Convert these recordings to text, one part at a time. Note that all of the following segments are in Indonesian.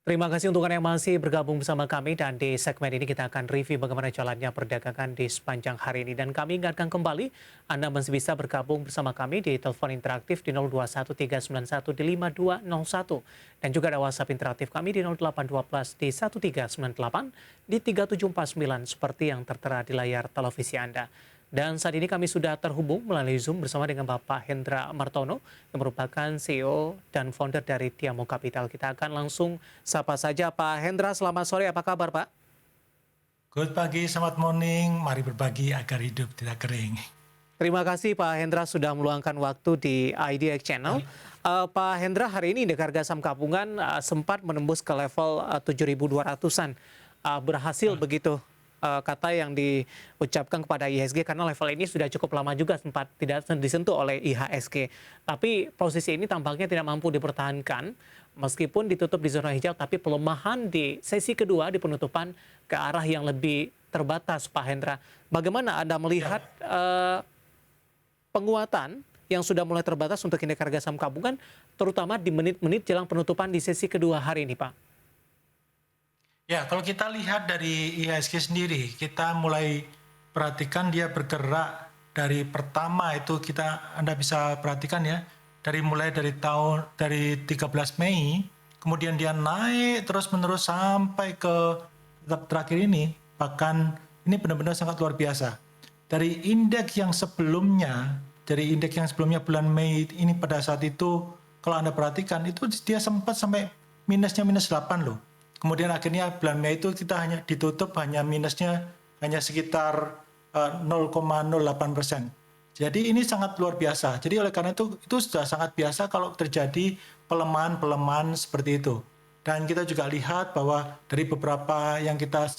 Terima kasih untuk Anda yang masih bergabung bersama kami dan di segmen ini kita akan review bagaimana jalannya perdagangan di sepanjang hari ini. Dan kami ingatkan kembali, Anda masih bisa bergabung bersama kami di telepon interaktif di 021391 dan juga ada WhatsApp interaktif kami di 0812 di 1398 di 3749 seperti yang tertera di layar televisi Anda. Dan saat ini kami sudah terhubung melalui Zoom bersama dengan Bapak Hendra Martono yang merupakan CEO dan founder dari Tiamo Capital. Kita akan langsung sapa saja Pak Hendra. Selamat sore, apa kabar Pak? Good pagi, selamat morning. Mari berbagi agar hidup tidak kering. Terima kasih Pak Hendra sudah meluangkan waktu di IDX Channel. Pak Hendra, hari ini indeks harga saham gabungan sempat menembus ke level 7.200-an. Berhasil begitu kata yang diucapkan kepada IHSG karena level ini sudah cukup lama juga sempat tidak disentuh oleh IHSG. Tapi posisi ini tampaknya tidak mampu dipertahankan meskipun ditutup di zona hijau, tapi pelemahan di sesi kedua di penutupan ke arah yang lebih terbatas, Pak Hendra. Bagaimana Anda melihat penguatan yang sudah mulai terbatas untuk indeks harga saham gabungan, terutama di menit-menit jelang penutupan di sesi kedua hari ini, Pak? Ya, kalau kita lihat dari IHSG sendiri, kita mulai perhatikan dia bergerak dari pertama itu Anda bisa perhatikan ya, mulai dari 13 Mei, kemudian dia naik terus-menerus sampai ke terakhir ini, bahkan ini benar-benar sangat luar biasa. Dari indeks yang sebelumnya bulan Mei ini pada saat itu, kalau Anda perhatikan itu dia sempat sampai minusnya minus 8 loh. Kemudian akhirnya bulan Mei itu kita hanya ditutup minusnya hanya sekitar 0,08%. Jadi ini sangat luar biasa. Jadi oleh karena itu sudah sangat biasa kalau terjadi pelemahan seperti itu. Dan kita juga lihat bahwa dari beberapa yang kita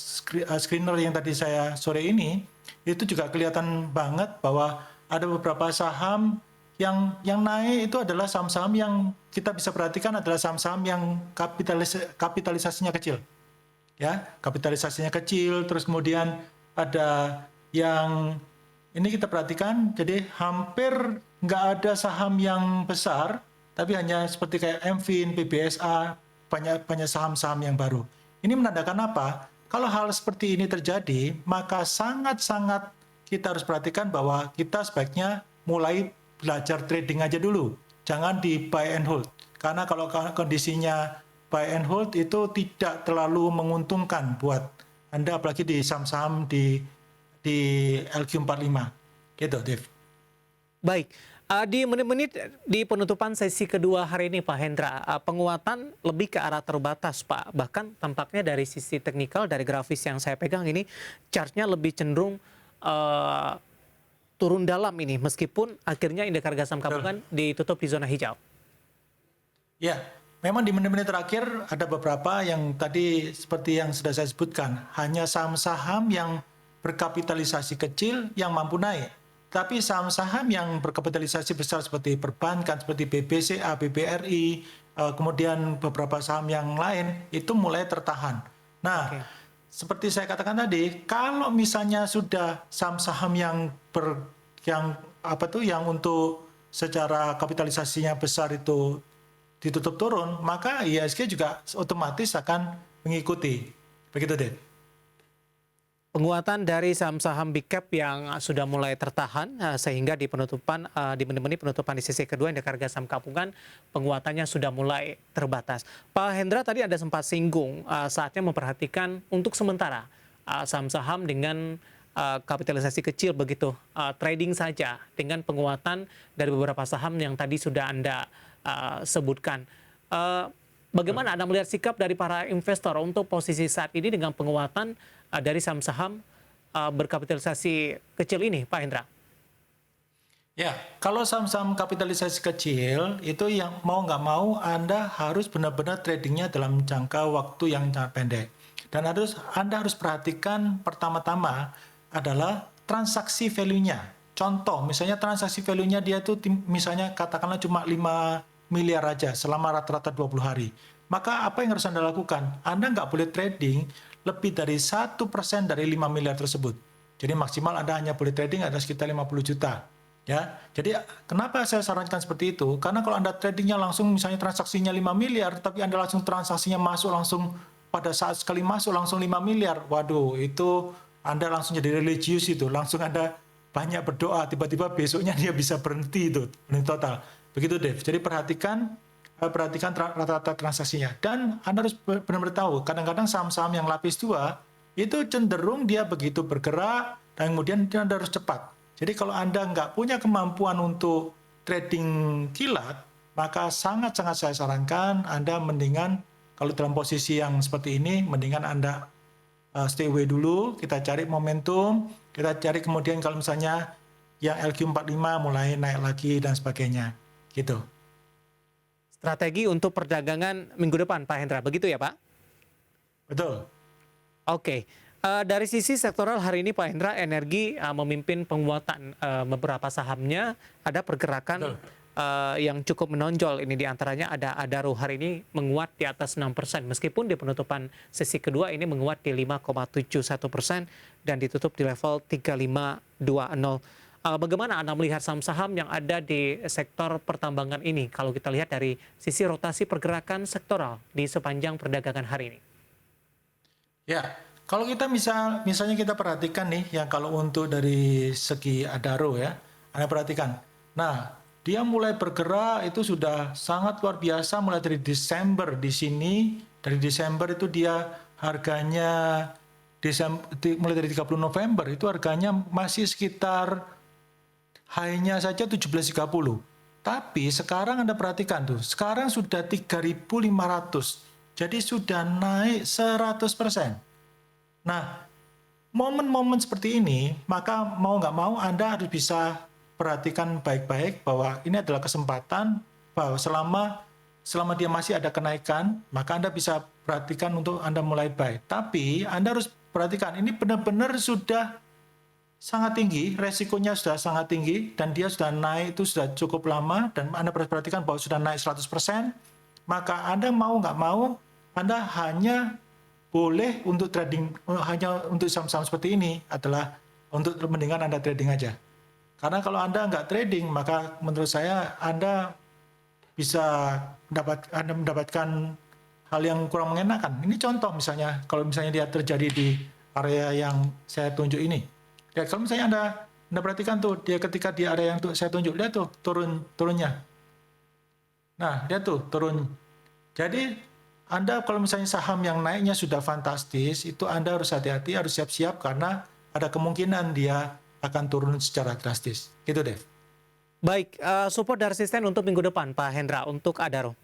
screener yang tadi saya sore ini, itu juga kelihatan banget bahwa ada beberapa saham yang naik itu adalah saham-saham yang kita bisa perhatikan adalah saham-saham yang kapitalisasinya kecil. Ya, kapitalisasinya kecil, terus kemudian ada yang ini kita perhatikan, jadi hampir nggak ada saham yang besar, tapi hanya seperti kayak MFIN, PBSA, banyak saham-saham yang baru. Ini menandakan apa? Kalau hal seperti ini terjadi, maka sangat-sangat kita harus perhatikan bahwa kita sebaiknya mulai belajar trading aja dulu. Jangan di buy and hold. Karena kalau kondisinya buy and hold itu tidak terlalu menguntungkan buat Anda, apalagi di saham-saham di LQ45. Gitu, Dev. Baik. Di menit-menit di penutupan sesi kedua hari ini, Pak Hendra, penguatan lebih ke arah terbatas, Pak. Bahkan tampaknya dari sisi teknikal, dari grafis yang saya pegang ini, chart-nya lebih cenderung turun dalam ini, meskipun akhirnya indeks harga saham gabungan ditutup di zona hijau. Ya, memang di menit-menit terakhir ada beberapa yang tadi seperti yang sudah saya sebutkan, hanya saham-saham yang berkapitalisasi kecil yang mampu naik. Tapi saham-saham yang berkapitalisasi besar seperti perbankan, seperti BBCA, BBRI, kemudian beberapa saham yang lain itu mulai tertahan. Nah, seperti saya katakan tadi, kalau misalnya sudah saham-saham yang untuk secara kapitalisasinya besar itu ditutup turun, maka IHSG juga otomatis akan mengikuti. Begitu, deh. Penguatan dari saham-saham big cap yang sudah mulai tertahan sehingga di penutupan di menit-menit penutupan di sesi kedua indeks harga saham gabungan penguatannya sudah mulai terbatas. Pak Hendra tadi ada sempat singgung saatnya memperhatikan untuk sementara saham-saham dengan kapitalisasi kecil begitu, trading saja dengan penguatan dari beberapa saham yang tadi sudah Anda sebutkan. Bagaimana Anda melihat sikap dari para investor untuk posisi saat ini dengan penguatan dari saham-saham berkapitalisasi kecil ini, Pak Hendra? Ya, kalau saham-saham kapitalisasi kecil itu yang mau nggak mau Anda harus benar-benar tradingnya dalam jangka waktu yang sangat pendek. Dan Anda harus perhatikan pertama-tama adalah transaksi value-nya. Contoh, misalnya transaksi value-nya dia tuh misalnya katakanlah cuma 5 miliar aja selama rata-rata 20 hari. Maka apa yang harus Anda lakukan? Anda nggak boleh trading lebih dari 1% dari 5 miliar tersebut. Jadi maksimal Anda hanya boleh trading ada sekitar 50 juta. Ya, jadi kenapa saya sarankan seperti itu? Karena kalau Anda tradingnya langsung misalnya transaksinya 5 miliar, tapi Anda langsung transaksinya masuk langsung pada saat sekali masuk langsung 5 miliar. Waduh, itu Anda langsung jadi religius itu. Langsung Anda banyak berdoa, tiba-tiba besoknya dia bisa berhenti itu, berhenti total. Begitu Dave. Jadi perhatikan rata-rata transaksinya. Dan Anda harus benar-benar tahu, kadang-kadang saham-saham yang lapis 2 itu cenderung dia begitu bergerak dan kemudian Anda harus cepat. Jadi kalau Anda nggak punya kemampuan untuk trading kilat, maka sangat-sangat saya sarankan Anda mendingan kalau dalam posisi yang seperti ini, mendingan Anda stay away dulu, kita cari momentum, kita cari kemudian kalau misalnya yang LQ45 mulai naik lagi dan sebagainya. Gitu. Strategi untuk perdagangan minggu depan, Pak Hendra, begitu ya Pak? Betul. Oke. Dari sisi sektoral hari ini Pak Hendra, energi memimpin penguatan beberapa sahamnya, ada pergerakan yang cukup menonjol. Ini diantaranya ada Adaro hari ini menguat di atas 6%, meskipun di penutupan sesi kedua ini menguat di 5,71% dan ditutup di level 3520. Bagaimana Anda melihat saham-saham yang ada di sektor pertambangan ini kalau kita lihat dari sisi rotasi pergerakan sektoral di sepanjang perdagangan hari ini? Ya, kalau kita misalnya kita perhatikan nih, yang kalau untuk dari segi Adaro ya, Anda perhatikan. Nah, dia mulai bergerak itu sudah sangat luar biasa mulai dari Desember di sini. Dari Desember itu dia harganya mulai dari 30 November itu harganya masih sekitar high-nya saja 17.30. Tapi sekarang Anda perhatikan tuh, sekarang sudah 3.500. Jadi sudah naik 100%. Nah, momen-momen seperti ini, maka mau nggak mau Anda harus bisa perhatikan baik-baik bahwa ini adalah kesempatan bahwa selama dia masih ada kenaikan, maka Anda bisa perhatikan untuk Anda mulai buy. Tapi Anda harus perhatikan, ini benar-benar sudah sangat tinggi, resikonya sudah sangat tinggi, dan dia sudah naik itu sudah cukup lama, dan Anda perhatikan bahwa sudah naik 100%, maka Anda mau nggak mau, Anda hanya boleh untuk trading, hanya untuk saham-saham seperti ini adalah untuk mendingan Anda trading aja. Karena kalau Anda nggak trading, maka menurut saya Anda bisa mendapatkan hal yang kurang mengenakan. Ini contoh misalnya, kalau misalnya dia terjadi di area yang saya tunjuk ini. Ya, kalau misalnya Anda perhatikan tuh, dia ketika di area yang saya tunjuk, lihat tuh turunnya. Nah, dia tuh turun. Jadi, Anda kalau misalnya saham yang naiknya sudah fantastis, itu Anda harus hati-hati, harus siap-siap karena ada kemungkinan dia akan turun secara drastis. Gitu, Dev. Baik, support dan resisten untuk minggu depan, Pak Hendra, untuk Adaro.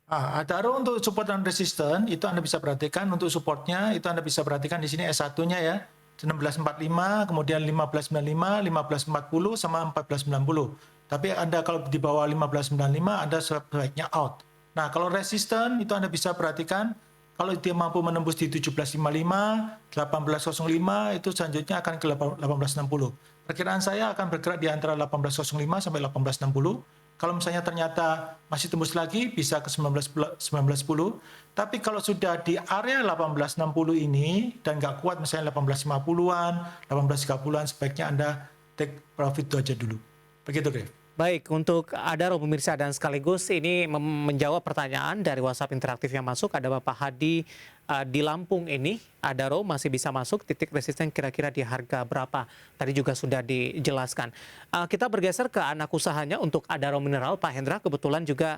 Adaro untuk support dan resisten, itu Anda bisa perhatikan. Untuk supportnya, itu Anda bisa perhatikan di sini S1-nya ya. 1645, kemudian 1595, 1540, sama 1490. Tapi Anda kalau di bawah 1595, Anda sebaiknya out. Nah, kalau resisten, itu Anda bisa perhatikan, kalau dia mampu menembus di 1755, 1805, itu selanjutnya akan ke 1860. Perkiraan saya akan bergerak di antara 1805 sampai 1860. Kalau misalnya ternyata masih tembus lagi, bisa ke 1910. Tapi kalau sudah di area 1860 ini, dan nggak kuat misalnya 1850-an, 1830-an, sebaiknya Anda take profit aja dulu. Begitu, Greg. Baik, untuk Adaro pemirsa dan sekaligus ini menjawab pertanyaan dari WhatsApp interaktif yang masuk. Ada Bapak Hadi di Lampung ini, Adaro masih bisa masuk, titik resisten kira-kira di harga berapa? Tadi juga sudah dijelaskan. Kita bergeser ke anak usahanya untuk Adaro Mineral, Pak Hendra. Kebetulan juga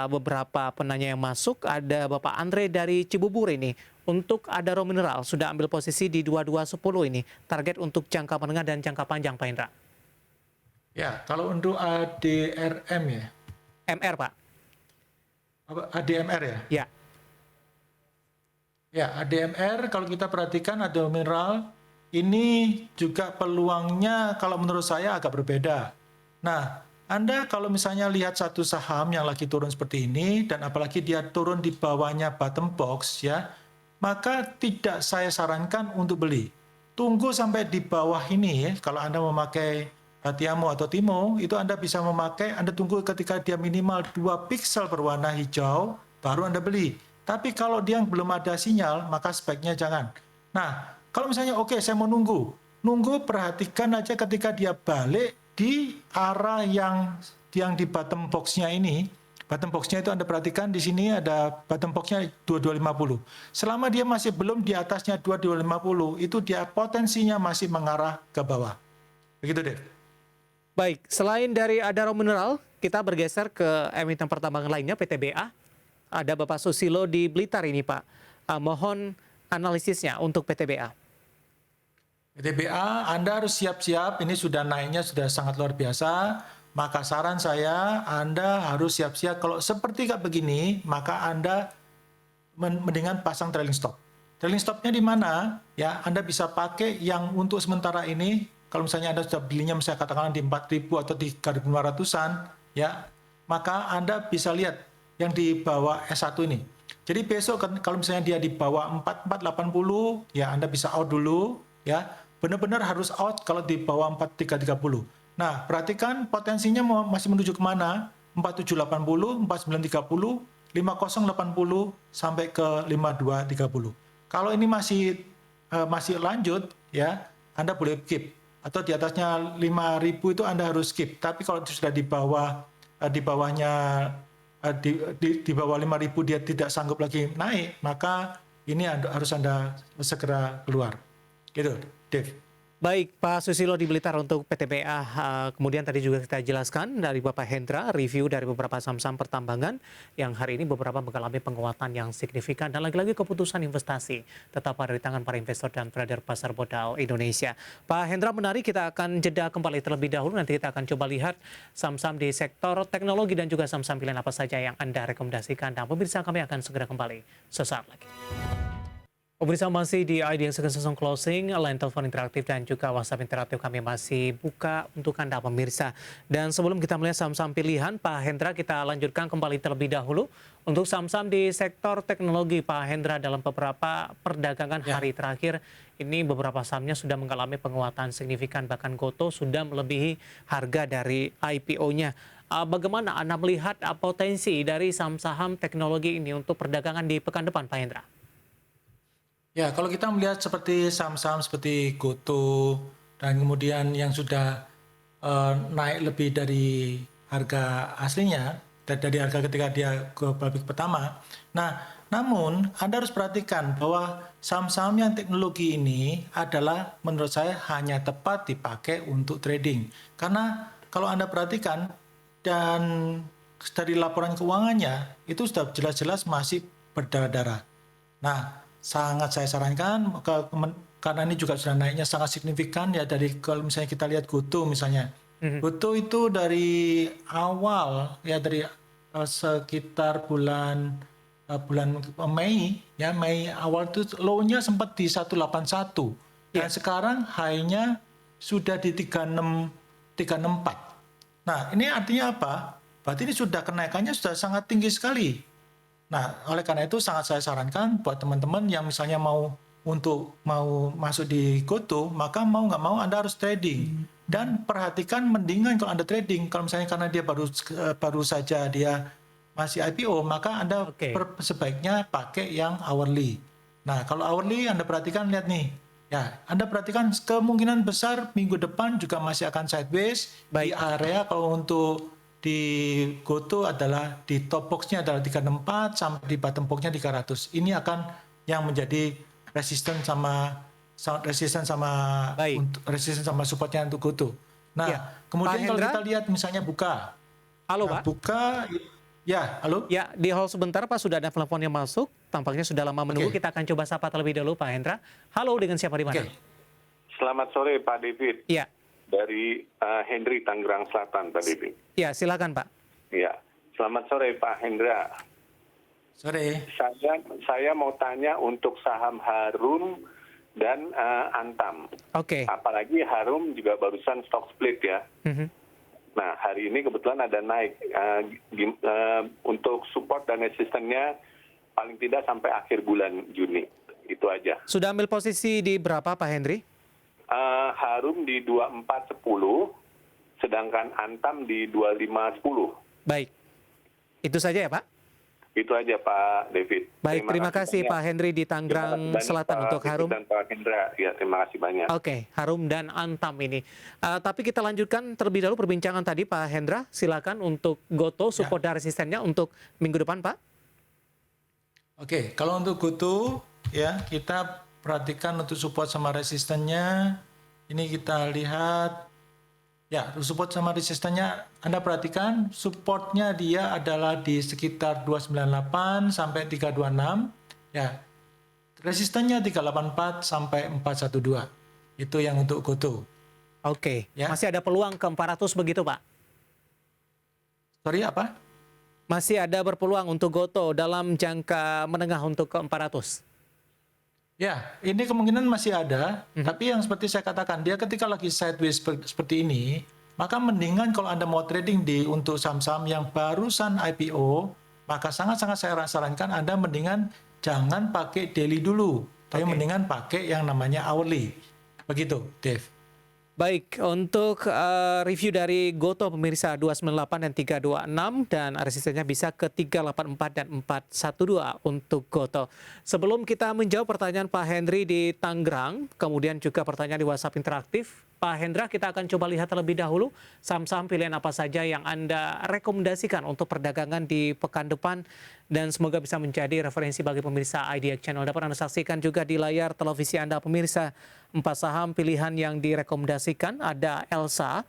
beberapa penanya yang masuk, ada Bapak Andre dari Cibubur ini. Untuk Adaro Mineral sudah ambil posisi di 2210 ini. Target untuk jangka menengah dan jangka panjang, Pak Hendra. Ya, kalau untuk ADRM ya. MR, Pak. ADMR ya? Ya. Ya, ADMR kalau kita perhatikan Adaro Mineral ini juga peluangnya kalau menurut saya agak berbeda. Nah, Anda kalau misalnya lihat satu saham yang lagi turun seperti ini dan apalagi dia turun di bawahnya bottom box ya, maka tidak saya sarankan untuk beli. Tunggu sampai di bawah ini ya, kalau Anda memakai Tiamo atau Timo, itu Anda bisa memakai, Anda tunggu ketika dia minimal 2 piksel berwarna hijau, baru Anda beli. Tapi kalau dia belum ada sinyal, maka sebaiknya jangan. Nah, kalau misalnya oke, saya mau nunggu perhatikan aja ketika dia balik di arah yang di bottom box-nya ini, bottom box-nya itu Anda perhatikan di sini ada bottom box-nya 2250. Selama dia masih belum di atasnya 2250, itu dia potensinya masih mengarah ke bawah. Begitu, Dev. Baik, selain dari Adaro Mineral, kita bergeser ke emiten pertambangan lainnya PTBA. Ada Bapak Susilo di Blitar ini, Pak. Mohon analisisnya untuk PTBA. PTBA, Anda harus siap-siap, ini sudah naiknya sudah sangat luar biasa, maka saran saya Anda harus siap-siap. Kalau seperti kayak begini, maka Anda mendingan pasang trailing stop. Trailing stopnya di mana? Ya, Anda bisa pakai yang untuk sementara ini, kalau misalnya Anda sudah belinya misalnya katakanlah di 4.000 atau di 3.500-an, ya, maka Anda bisa lihat yang di bawah S1 ini. Jadi besok kalau misalnya dia di bawah 4480, ya Anda bisa out dulu, ya. Benar-benar harus out kalau di bawah 4330. Nah, perhatikan potensinya masih menuju kemana? 4780, 4930, 5080 sampai ke 5230. Kalau ini masih lanjut, ya Anda boleh skip. Atau di atasnya 5000 itu Anda harus skip. Tapi kalau sudah di bawahnya di bawah 5000 dia tidak sanggup lagi naik, maka ini harus Anda segera keluar. Gitu, Dave. Baik, Pak Susilo di Blitar untuk PTBA. Kemudian tadi juga kita jelaskan dari Bapak Hendra, review dari beberapa saham-saham pertambangan yang hari ini beberapa mengalami penguatan yang signifikan. Dan lagi-lagi keputusan investasi tetap ada di tangan para investor dan trader pasar modal Indonesia. Pak Hendra, menarik, kita akan jeda kembali terlebih dahulu. Nanti kita akan coba lihat saham-saham di sektor teknologi dan juga saham-saham pilihan apa saja yang Anda rekomendasikan. Dan pemirsa, kami akan segera kembali sesaat lagi. Pemirsa, masih di ID yang season closing, line telepon interaktif dan juga WhatsApp interaktif kami masih buka untuk Anda pemirsa. Dan sebelum kita melihat saham-saham pilihan, Pak Hendra, kita lanjutkan kembali terlebih dahulu untuk saham-saham di sektor teknologi. Pak Hendra, dalam beberapa perdagangan hari terakhir, ini beberapa sahamnya sudah mengalami penguatan signifikan, bahkan Goto sudah melebihi harga dari IPO-nya. Bagaimana Anda melihat potensi dari saham-saham teknologi ini untuk perdagangan di pekan depan, Pak Hendra? Ya, kalau kita melihat seperti saham-saham seperti Goto dan kemudian yang sudah naik lebih dari harga aslinya, dari harga ketika dia ke publik pertama. Nah, namun Anda harus perhatikan bahwa saham-saham yang teknologi ini adalah menurut saya hanya tepat dipakai untuk trading. Karena kalau Anda perhatikan dan dari laporan keuangannya itu sudah jelas-jelas masih berdarah-darah. Nah, sangat saya sarankan karena ini juga sudah naiknya sangat signifikan ya, dari kalau misalnya kita lihat Goto misalnya. Goto itu dari awal ya, dari sekitar bulan Mei ya, Mei awal itu low-nya sempat di 181 dan sekarang high-nya sudah di 364. Nah, ini artinya apa? Berarti ini sudah kenaikannya sudah sangat tinggi sekali. Nah, oleh karena itu sangat saya sarankan buat teman-teman yang misalnya mau masuk di Goto, maka mau nggak mau Anda harus trading. Dan perhatikan mendingan kalau Anda trading, kalau misalnya karena dia baru saja dia masih IPO, maka Anda sebaiknya pakai yang hourly. Nah, kalau hourly Anda perhatikan, lihat nih. Ya, Anda perhatikan kemungkinan besar minggu depan juga masih akan sideways. Di area kalau untuk di Goto adalah di top box-nya adalah 364 sampai di bottom box-nya 300. Ini akan yang menjadi resisten sama supportnya untuk Goto. Nah, kemudian kalau kita lihat misalnya Buka. Halo, Pak. Buka, ya, halo. Ya, di hold sebentar, Pak, sudah ada telepon yang masuk. Tampaknya sudah lama menunggu. Kita akan coba sapa terlebih dahulu, Pak Hendra. Halo, dengan siapa di mana? Selamat sore, Pak David. Iya. Dari Henry, Tangerang Selatan, Pak David. Ya, silakan, Pak. Ya, selamat sore, Pak Hendra. Sore. Saya mau tanya untuk saham Harum dan Antam. Apalagi Harum juga barusan stock split ya. Nah, hari ini kebetulan ada naik. Untuk support dan resistennya paling tidak sampai akhir bulan Juni. Itu aja. Sudah ambil posisi di berapa, Pak Henry? Harum di 2410, sedangkan Antam di 2510. Baik. Itu saja ya, Pak? Itu aja Pak David. Baik, terima kasih banyak. Pak Henry di Tangerang Selatan untuk David Harum. Dan Pak Hendra, ya terima kasih banyak. Oke, Harum dan Antam ini. Tapi kita lanjutkan terlebih dahulu perbincangan tadi Pak Hendra. Silakan untuk Goto support dan resistennya untuk minggu depan Pak. Oke, kalau untuk GoTo ya kita perhatikan untuk support sama resistennya. Ini kita lihat ya support sama resistennya. Anda perhatikan supportnya dia adalah di sekitar 298 sampai 326 ya. Resistennya 384 sampai 412. Itu yang untuk GoTo. Oke, Ya. masih ada peluang ke 400 begitu Pak? Sorry apa? Masih ada berpeluang untuk Goto dalam jangka menengah untuk ke 400? Ya, ini kemungkinan masih ada, tapi yang seperti saya katakan, dia ketika lagi sideways seperti ini, maka mendingan kalau Anda mau trading untuk saham-saham yang barusan IPO, maka sangat-sangat saya sarankan Anda mendingan jangan pakai daily dulu, tapi mendingan pakai yang namanya hourly. Begitu, Dave. Baik, untuk review dari Goto pemirsa 298 dan 326 dan resistennya bisa ke 384 dan 412 untuk Goto. Sebelum kita menjawab pertanyaan Pak Henry di Tangerang, kemudian juga pertanyaan di WhatsApp interaktif, Pak Hendra kita akan coba lihat terlebih dahulu saham-saham pilihan apa saja yang Anda rekomendasikan untuk perdagangan di pekan depan dan semoga bisa menjadi referensi bagi pemirsa IDX Channel. Dapat Anda saksikan juga di layar televisi Anda pemirsa 4 saham pilihan yang direkomendasikan. Ada Elsa,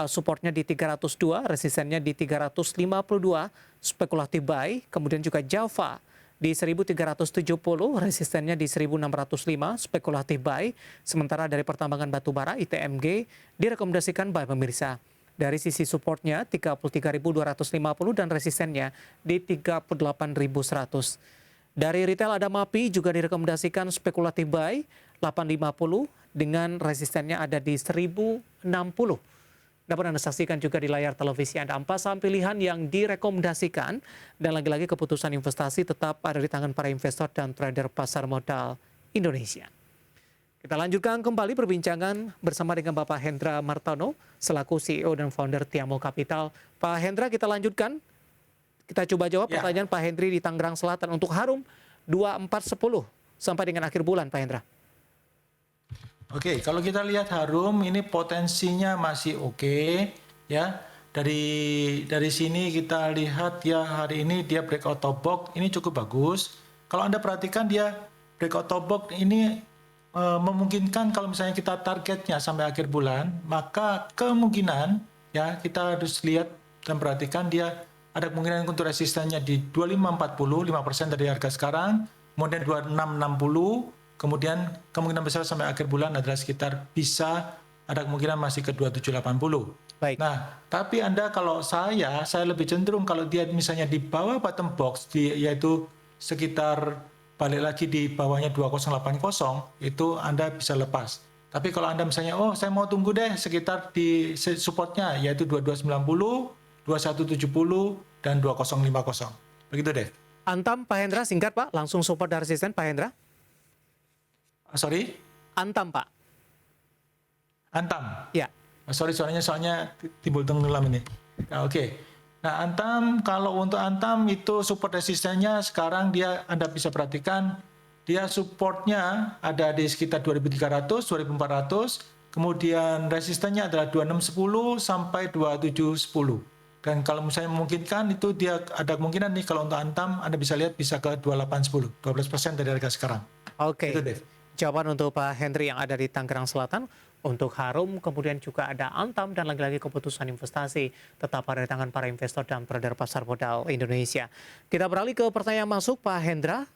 supportnya di 302, resistennya di 352, spekulatif buy, kemudian juga Java di 1370, resistennya di 1605, spekulatif buy. Sementara dari pertambangan batubara ITMG direkomendasikan buy pemirsa. Dari sisi supportnya 33.250 dan resistennya di 38.100. Dari retail ada MAPI juga direkomendasikan spekulatif buy 850 dengan resistennya ada di 1060. Dapat Anda saksikan juga di layar televisi Anda 4 saham pilihan yang direkomendasikan dan lagi-lagi keputusan investasi tetap ada di tangan para investor dan trader pasar modal Indonesia. Kita lanjutkan kembali perbincangan bersama dengan Bapak Hendra Martono selaku CEO dan founder Tiamo Capital. Pak Hendra, kita lanjutkan. Kita coba jawab pertanyaan Pak Hendri di Tangerang Selatan untuk Harum 2410 sampai dengan akhir bulan Pak Hendra. Oke, kalau kita lihat Harum ini potensinya masih oke, ya. Dari sini kita lihat ya hari ini dia breakout top box ini cukup bagus. Kalau Anda perhatikan dia breakout top box ini memungkinkan kalau misalnya kita targetnya sampai akhir bulan, maka kemungkinan ya kita harus lihat dan perhatikan dia ada kemungkinan untuk resistennya di 2540, 5% dari harga sekarang, kemudian 2660. Kemudian kemungkinan besar sampai akhir bulan adalah sekitar bisa ada kemungkinan masih ke 2780. Baik. Nah, tapi Anda kalau saya lebih cenderung kalau dia misalnya di bawah bottom box yaitu sekitar balik lagi di bawahnya 2080 itu Anda bisa lepas. Tapi kalau Anda misalnya saya mau tunggu deh sekitar di supportnya yaitu 2290, 2170 dan 2050. Begitu deh. Antam Pak Hendra singkat Pak, langsung support dan resisten Pak Hendra. Sorry? Antam, Pak. Antam? Ya. Sorry, soalnya timbul tenggelam ini. Nah, oke. Nah, Antam, kalau untuk Antam itu support resistennya sekarang Anda bisa perhatikan, dia supportnya ada di sekitar 2300, 2400, kemudian resistennya adalah 2610 sampai 2710. Dan kalau misalnya memungkinkan itu dia ada kemungkinan nih kalau untuk Antam Anda bisa lihat bisa ke 2810, 12% dari harga sekarang. Oke. Itu, Dave. Jawaban untuk Pak Henry yang ada di Tangerang Selatan. Untuk Harum, kemudian juga ada Antam dan lagi-lagi keputusan investasi tetap ada di tangan para investor dan trader pasar modal Indonesia. Kita beralih ke pertanyaan masuk Pak Hendra.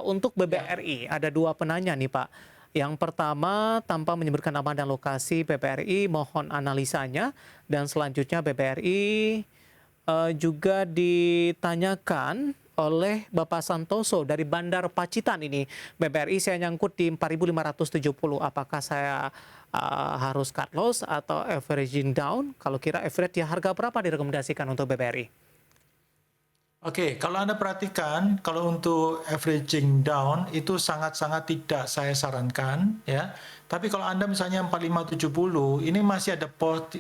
Untuk BBRI ada 2 penanya nih Pak. Yang pertama tanpa menyebutkan nama dan lokasi BBRI, mohon analisanya. Dan selanjutnya BBRI juga ditanyakan oleh Bapak Santoso dari Bandar Pacitan ini. BBRI saya nyangkut di 4.570. Apakah saya harus cut loss atau averaging down? Kalau kira average ya harga berapa direkomendasikan untuk BBRI? Oke, kalau Anda perhatikan, kalau untuk averaging down itu sangat-sangat tidak saya sarankan ya. Tapi kalau Anda misalnya 4570, ini masih ada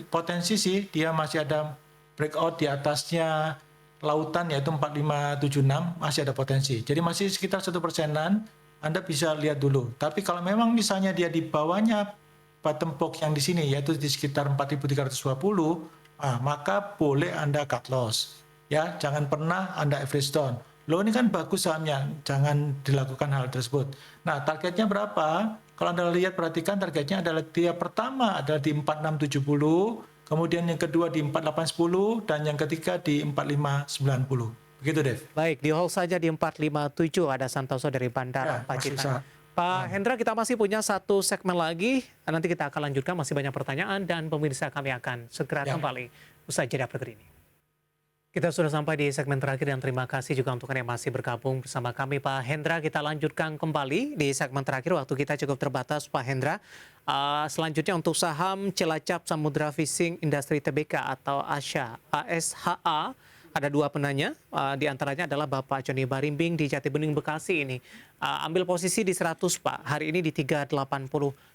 potensi sih, dia masih ada breakout di atasnya lautan yaitu 4576 masih ada potensi. Jadi masih sekitar 1%-an, Anda bisa lihat dulu. Tapi kalau memang misalnya dia di bawahnya bottom box yang di sini yaitu di sekitar 4320, maka boleh Anda cut loss. Ya, jangan pernah Anda average down. Loh ini kan bagus sahamnya, jangan dilakukan hal tersebut. Nah, targetnya berapa? Kalau Anda lihat, perhatikan targetnya adalah dia pertama adalah di 4670, kemudian yang kedua di 4810, dan yang ketiga di 4590. Begitu, Dev. Baik, di hold saja di 457 ada Santoso dari Bandara Pacitan. Pak Hendra, kita masih punya satu segmen lagi. Nanti kita akan lanjutkan, masih banyak pertanyaan dan pemirsa kami akan segera kembali usai jeda berikut ini. Kita sudah sampai di segmen terakhir dan terima kasih juga untuk Anda yang masih bergabung bersama kami, Pak Hendra. Kita lanjutkan kembali di segmen terakhir, waktu kita cukup terbatas, Pak Hendra. Selanjutnya untuk saham Cilacap Samudra Fishing Industri Tbk atau ASHA, ada dua penanya, di antaranya adalah Bapak Joni Barimbing di Jatibening, Bekasi ini. Ambil posisi di 100, Pak. Hari ini di 380.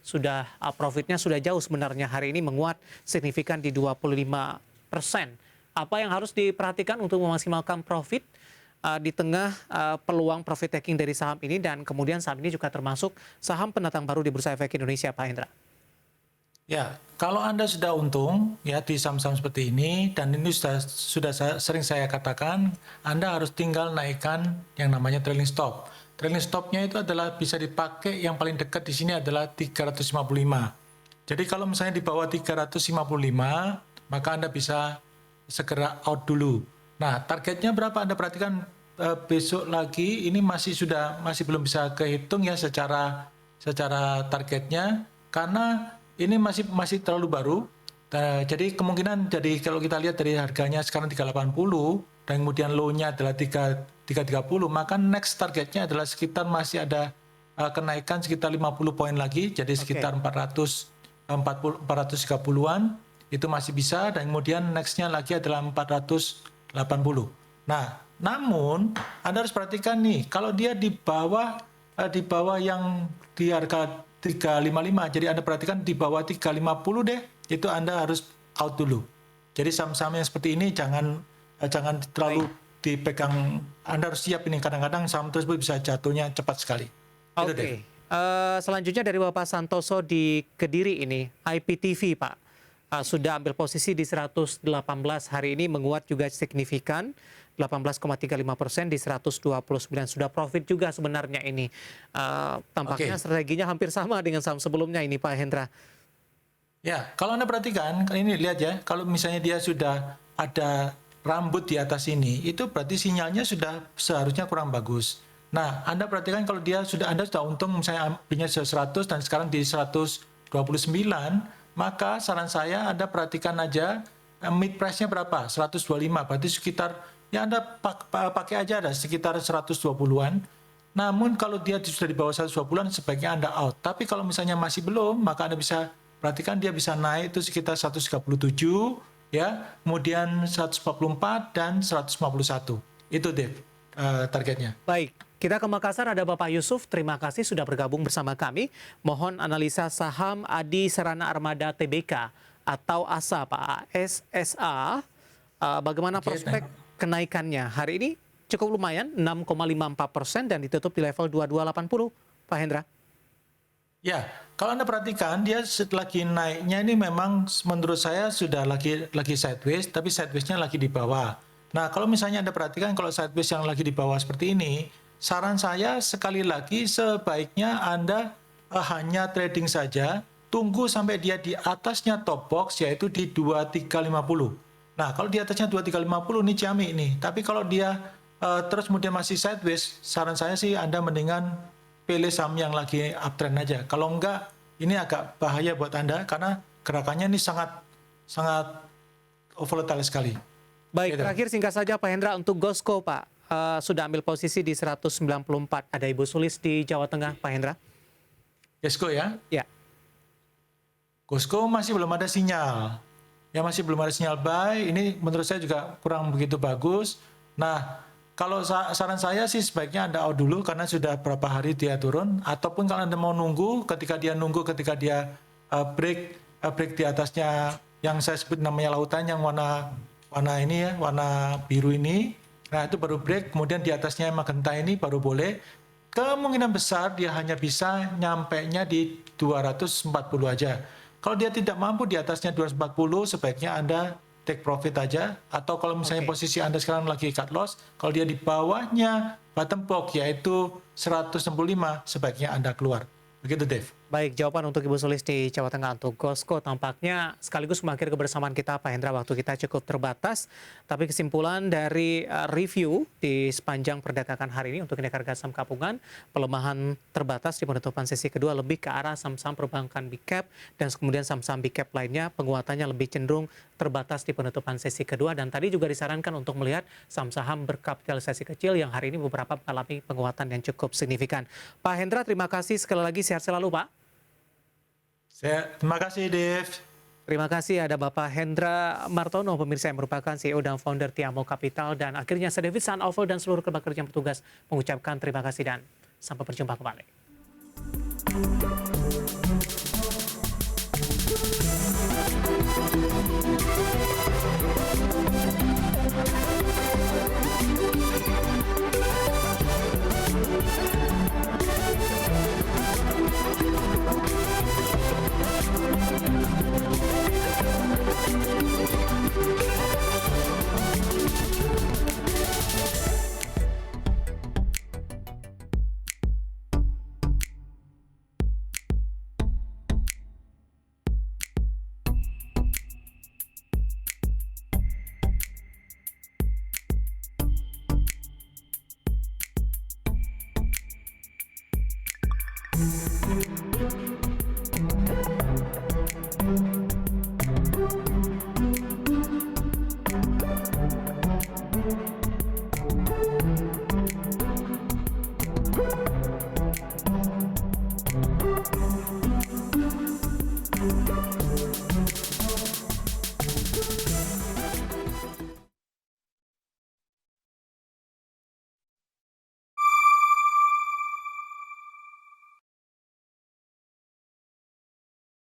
Sudah profitnya sudah jauh sebenarnya. Hari ini menguat signifikan di 25%. Apa yang harus diperhatikan untuk memaksimalkan profit di tengah peluang profit taking dari saham ini, dan kemudian saham ini juga termasuk saham pendatang baru di Bursa Efek Indonesia, Pak Hendra? Ya, kalau Anda sudah untung ya di saham-saham seperti ini, dan ini sudah sering saya katakan, Anda harus tinggal naikkan yang namanya trailing stop. Trailing stopnya itu adalah bisa dipakai, yang paling dekat di sini adalah 355. Jadi kalau misalnya di bawah 355, maka Anda bisa segera out dulu. Nah, targetnya berapa? Anda perhatikan besok lagi ini masih belum bisa kehitung ya secara targetnya, karena ini masih terlalu baru. Jadi kemungkinan, kalau kita lihat dari harganya sekarang 380 dan kemudian low-nya adalah 330, maka next targetnya adalah sekitar masih ada kenaikan sekitar 50 poin lagi, jadi sekitar 430-an. Itu masih bisa, dan kemudian next-nya lagi adalah 480. Nah, namun Anda harus perhatikan nih, kalau dia di bawah yang di harga 355, jadi Anda perhatikan di bawah 350 deh, itu Anda harus out dulu. Jadi saham-saham yang seperti ini jangan terlalu dipegang. Anda harus siap ini, kadang-kadang saham tersebut bisa jatuhnya cepat sekali. Oke. Selanjutnya dari Bapak Santoso di Kediri ini, IPTV, Pak. Sudah ambil posisi di 118, hari ini menguat juga signifikan 18,35% di 129. Sudah profit juga sebenarnya ini. Tampaknya strateginya hampir sama dengan saham sebelumnya ini, Pak Hendra. Ya, kalau Anda perhatikan, ini lihat ya, kalau misalnya dia sudah ada rambut di atas ini, itu berarti sinyalnya sudah seharusnya kurang bagus. Nah, Anda perhatikan kalau Anda sudah untung misalnya ambilnya 100 dan sekarang di 129, maka saran saya Anda perhatikan aja mid price-nya berapa, 125, berarti sekitar, ya Anda pakai aja ada sekitar 120-an. Namun kalau dia sudah di bawah 120-an, sebaiknya Anda out. Tapi kalau misalnya masih belum, maka Anda bisa perhatikan dia bisa naik itu sekitar 137, ya, kemudian 144 dan 151. Itu deh targetnya. Baik. Kita ke Makassar, ada Bapak Yusuf. Terima kasih sudah bergabung bersama kami. Mohon analisa saham Adi Serana Armada Tbk atau ASA, Pak. ASSA. Bagaimana prospek kenaikannya? Hari ini cukup lumayan, 6,54% dan ditutup di level 2280, Pak Hendra. Ya, kalau Anda perhatikan dia lagi naiknya ini memang menurut saya sudah lagi sideways, tapi sideways-nya lagi di bawah. Nah, kalau misalnya Anda perhatikan kalau sideways yang lagi di bawah seperti ini, saran saya sekali lagi sebaiknya Anda hanya trading saja, tunggu sampai dia di atasnya top box yaitu di 2350. Nah, kalau di atasnya 2350 ini ciamik nih. Tapi kalau dia terus kemudian masih sideways, saran saya sih Anda mendingan pilih saham yang lagi uptrend aja. Kalau enggak, ini agak bahaya buat Anda karena gerakannya ini sangat volatile sekali. Baik, terakhir singkat saja Pak Hendra untuk Gosco, Pak. Sudah ambil posisi di 194. Ada Ibu Sulis di Jawa Tengah, Pak Hendra. Gosco ya? Ya. Gosco masih belum ada sinyal. Ya, masih belum ada sinyal buy. Ini menurut saya juga kurang begitu bagus. Nah, kalau saran saya sih sebaiknya Anda out dulu karena sudah berapa hari dia turun. Ataupun kalau Anda mau nunggu, ketika dia break di atasnya yang saya sebut namanya lautan yang warna warna ini ya, warna biru ini. Nah itu baru break, kemudian di atasnya magenta ini baru boleh. Kemungkinan besar dia hanya bisa nyampainya di 240 aja. Kalau dia tidak mampu di atasnya 240, sebaiknya Anda take profit aja. Atau kalau misalnya posisi Anda sekarang lagi cut loss, kalau dia di bawahnya bottom box yaitu 165, sebaiknya Anda keluar. Begitu Dave. Baik, jawaban untuk Ibu Sulis di Jawa Tengah untuk GOSCO tampaknya sekaligus mengakhiri kebersamaan kita, Pak Hendra. Waktu kita cukup terbatas, tapi kesimpulan dari review di sepanjang perdagangan hari ini untuk indeks harga saham gabungan, pelemahan terbatas di penutupan sesi kedua lebih ke arah saham-saham perbankan big cap, dan kemudian saham-saham big cap lainnya penguatannya lebih cenderung terbatas di penutupan sesi kedua. Dan tadi juga disarankan untuk melihat saham-saham berkapitalisasi kecil yang hari ini beberapa mengalami penguatan yang cukup signifikan. Pak Hendra, terima kasih sekali lagi, sehat selalu Pak. Terima kasih, Dev. Terima kasih ada Bapak Hendra Martono, pemirsa yang merupakan CEO dan founder Tiamo Capital. Dan akhirnya saya David Sanovel dan seluruh kerabat kerja yang bertugas mengucapkan terima kasih dan sampai berjumpa kembali.